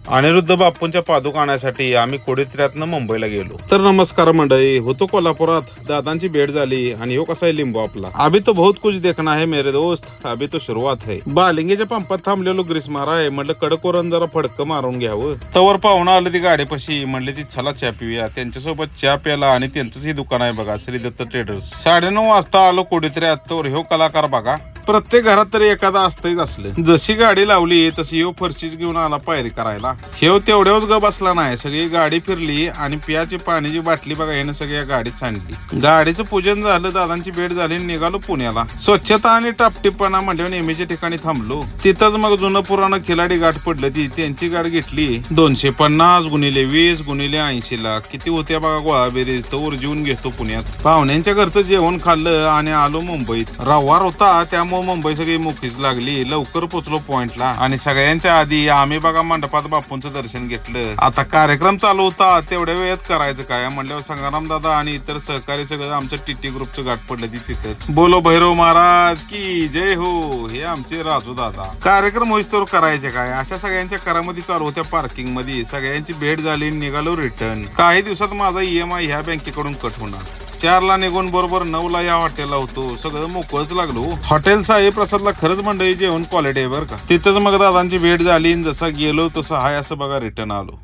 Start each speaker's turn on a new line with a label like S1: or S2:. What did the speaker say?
S1: अनिरुद्ध बापूंच्या पादुका आणण्यासाठी आम्ही कोडीत्र्यातनं मुंबईला गेलो. तर नमस्कार मंडळी, होतो कोल्हापुरात, दादांची भेट झाली आणि हो कसा आहे लिंबू आपला. अभी तो बहुत कुछ देखना है मेरे दोस्त, अभी तो शुरुआत है. बालिंगेच्या पंपात थांबलेलो ग्रीस माराय, म्हटलं कडकोरण जरा फडकं मारून घ्यावं. तवर पाहुणं आलं ती गाडीपाशी, म्हणले ती चला चहा पिऊया. त्यांच्यासोबत चहा प्याला आणि त्यांचंच हे दुकान आहे बघा, श्री दत्त ट्रेडर्स. 9:30 वाजता आलो कोडीत्र्यात. तर ह्यो कलाकार बघा, प्रत्येक घरात तरी एखादा असतंच असलं. जशी गाडी लावली तशी ह्यो फरशीच घेऊन आला पायरी करायला. ह्यो तेवढ्याच ग बसला नाही, सगळी गाडी फिरली आणि पियाची पाण्याची बाटली बघा ह्यानं सगळ्या गाडीत सांडली. गाडीचं पूजन झालं, दादांची भेट झाली, निघालो पुण्याला. स्वच्छता आणि टापटीपणा म्हणजे नेहमीच्या ठिकाणी थांबलो. तिथंच मग जुनं पुराण खिलाडी गाठ पडलं. ती त्यांची गाठ घेतली 250 गुणिले 20 गुणिले 80 लाख. किती होत्या बघा गोळा बेरीज. तर जीवन घेतो पुण्यात. पाहुण्यांच्या घरचं जेवण खाल्लं आणि आलो मुंबईत. रविवार होता त्यामुळे मुंबई सगळी मुकीच लागली. लवकर पोचलो पॉइंटला आणि सगळ्यांच्या आधी आम्ही बघा मंडपात बापूंचं दर्शन घेतलं. आता कार्यक्रम चालू होता, तेवढ्या वेळात करायचं काय म्हणल्यावर संग्राम दादा आणि इतर सहकारी सगळं आमचं टीटी ग्रुपचं गाठ पडलं ती तिथंच. बोलो भैरव महाराज की जय हो, हे आमचे राजू दादा. कार्यक्रम होईस्तोवर करायचे काय, अशा सगळ्यांच्या करामध्ये चालू होत्या पार्किंग मध्ये. सगळ्यांची भेट झाली, निघालो रिटर्न. काही दिवसात माझा EMI ह्या बँकेकडून कट होणार. 4ला निघून बरोबर 9ला या हॉटेलला होतो. सगळं मोकळच लागलो. हॉटेल साई प्रसादला खरंच मंडळी जेवण क्वालिटी आहे बरं का. तिथंच मग दादांची भेट झाली. जसा गेलो तसं हाय असं बघा रिटर्न आलो.